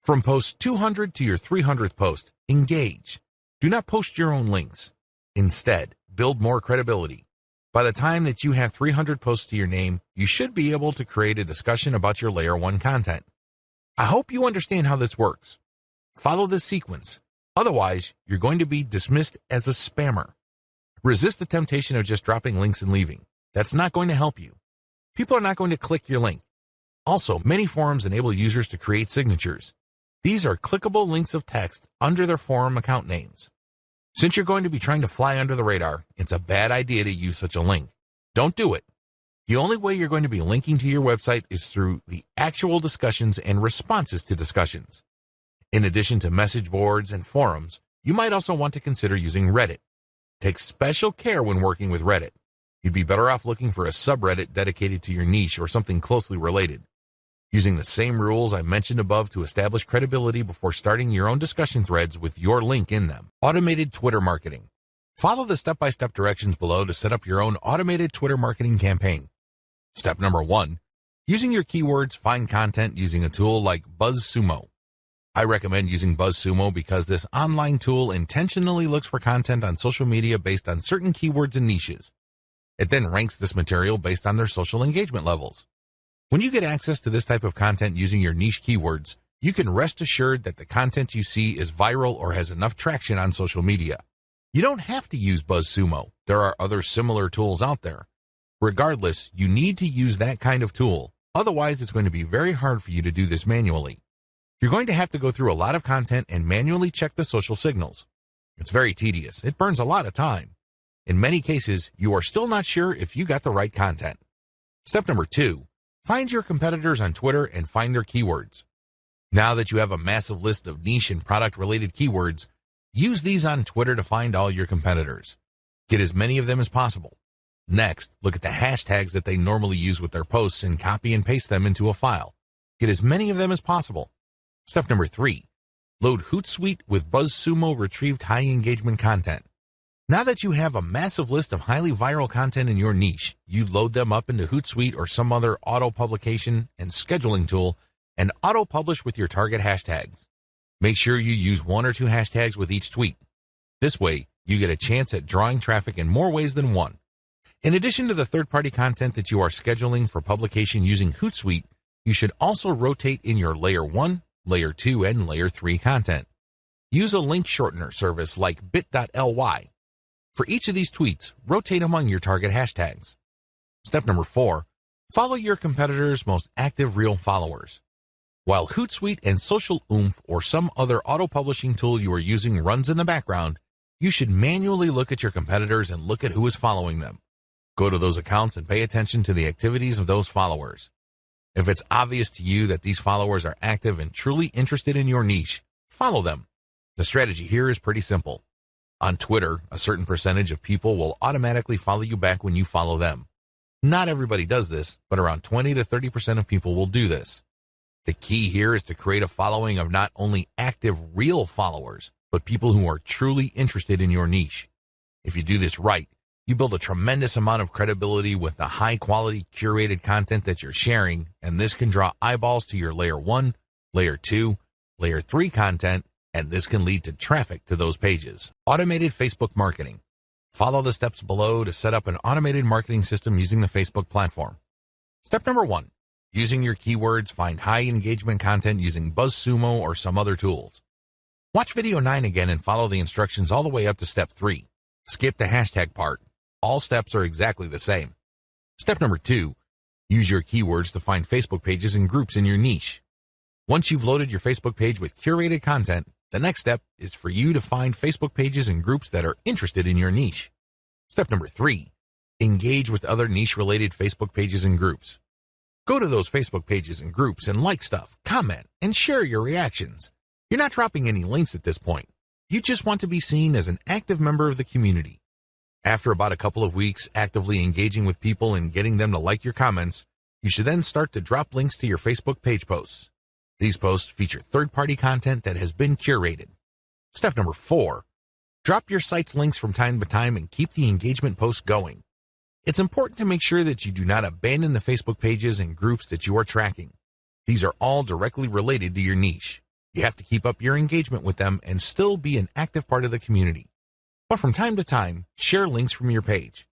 From post 200 to your 300th post, engage. Do not post your own links. Instead, build more credibility. By the time that you have 300 posts to your name, you should be able to create a discussion about your layer 1 content. I hope you understand how this works. Follow this sequence. Otherwise, you're going to be dismissed as a spammer. Resist the temptation of just dropping links and leaving. That's not going to help you. People are not going to click your link. Also, many forums enable users to create signatures. These are clickable links of text under their forum account names. Since you're going to be trying to fly under the radar, it's a bad idea to use such a link. Don't do it. The only way you're going to be linking to your website is through the actual discussions and responses to discussions. In addition to message boards and forums, you might also want to consider using Reddit. Take special care when working with Reddit. You'd be better off looking for a subreddit dedicated to your niche or something closely related. Using the same rules I mentioned above to establish credibility before starting your own discussion threads with your link in them. Automated Twitter marketing. Follow the step-by-step directions below to set up your own automated Twitter marketing campaign. Step number 1, using your keywords, find content using a tool like BuzzSumo. I recommend using BuzzSumo because this online tool intentionally looks for content on social media based on certain keywords and niches. It then ranks this material based on their social engagement levels. When you get access to this type of content using your niche keywords, you can rest assured that the content you see is viral or has enough traction on social media. You don't have to use BuzzSumo. There are other similar tools out there. Regardless, you need to use that kind of tool. Otherwise, it's going to be very hard for you to do this manually. You're going to have to go through a lot of content and manually check the social signals. It's very tedious. It burns a lot of time. In many cases, you are still not sure if you got the right content. Step number 2, find your competitors on Twitter and find their keywords. Now that you have a massive list of niche and product-related keywords, use these on Twitter to find all your competitors. Get as many of them as possible. Next, look at the hashtags that they normally use with their posts and copy and paste them into a file. Get as many of them as possible. Step number 3, load Hootsuite with BuzzSumo retrieved high engagement content. Now that you have a massive list of highly viral content in your niche, you load them up into Hootsuite or some other auto-publication and scheduling tool and auto-publish with your target hashtags. Make sure you use 1 or 2 hashtags with each tweet. This way, you get a chance at drawing traffic in more ways than one. In addition to the third-party content that you are scheduling for publication using Hootsuite, you should also rotate in your Layer 1, Layer 2, and Layer 3 content. Use a link shortener service like bit.ly. For each of these tweets, rotate among your target hashtags. Step number 4, follow your competitors' most active real followers. While Hootsuite and Social Oomph or some other auto-publishing tool you are using runs in the background, you should manually look at your competitors and look at who is following them. Go to those accounts and pay attention to the activities of those followers. If it's obvious to you that these followers are active and truly interested in your niche, follow them. The strategy here is pretty simple. On Twitter, a certain percentage of people will automatically follow you back when you follow them. Not everybody does this, but around 20 to 30% of people will do this. The key here is to create a following of not only active, real followers, but people who are truly interested in your niche. If you do this right, you build a tremendous amount of credibility with the high-quality, curated content that you're sharing, and this can draw eyeballs to your Layer 1, Layer 2, Layer 3 content, and this can lead to traffic to those pages. Automated Facebook marketing. Follow the steps below to set up an automated marketing system using the Facebook platform. Step number 1, using your keywords, find high engagement content using BuzzSumo or some other tools. Watch video 9 again and follow the instructions all the way up to step 3. Skip the hashtag part. All steps are exactly the same. Step number 2, use your keywords to find Facebook pages and groups in your niche. Once you've loaded your Facebook page with curated content, the next step is for you to find Facebook pages and groups that are interested in your niche. Step number 3, engage with other niche-related Facebook pages and groups. Go to those Facebook pages and groups and like stuff, comment, and share your reactions. You're not dropping any links at this point. You just want to be seen as an active member of the community. After about a couple of weeks actively engaging with people and getting them to like your comments, you should then start to drop links to your Facebook page posts. These posts feature third-party content that has been curated. Step number 4, drop your site's links from time to time and keep the engagement posts going. It's important to make sure that you do not abandon the Facebook pages and groups that you are tracking. These are all directly related to your niche. You have to keep up your engagement with them and still be an active part of the community. But from time to time, share links from your page.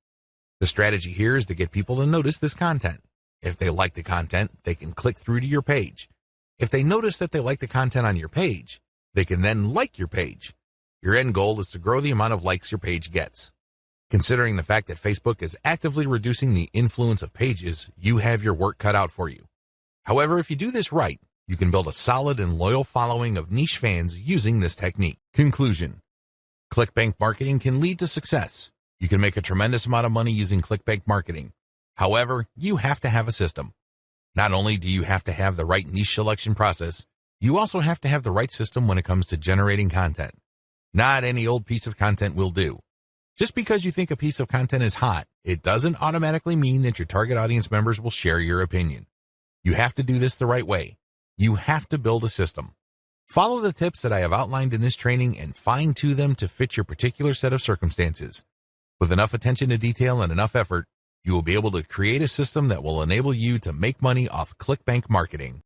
The strategy here is to get people to notice this content. If they like the content, they can click through to your page. If they notice that they like the content on your page, they can then like your page. Your end goal is to grow the amount of likes your page gets. Considering the fact that Facebook is actively reducing the influence of pages, you have your work cut out for you. However, if you do this right, you can build a solid and loyal following of niche fans using this technique. Conclusion. ClickBank marketing can lead to success. You can make a tremendous amount of money using ClickBank marketing. However, you have to have a system. Not only do you have to have the right niche selection process, you also have to have the right system when it comes to generating content. Not any old piece of content will do. Just because you think a piece of content is hot, it doesn't automatically mean that your target audience members will share your opinion. You have to do this the right way. You have to build a system. Follow the tips that I have outlined in this training and fine-tune them to fit your particular set of circumstances. With enough attention to detail and enough effort, you will be able to create a system that will enable you to make money off ClickBank marketing.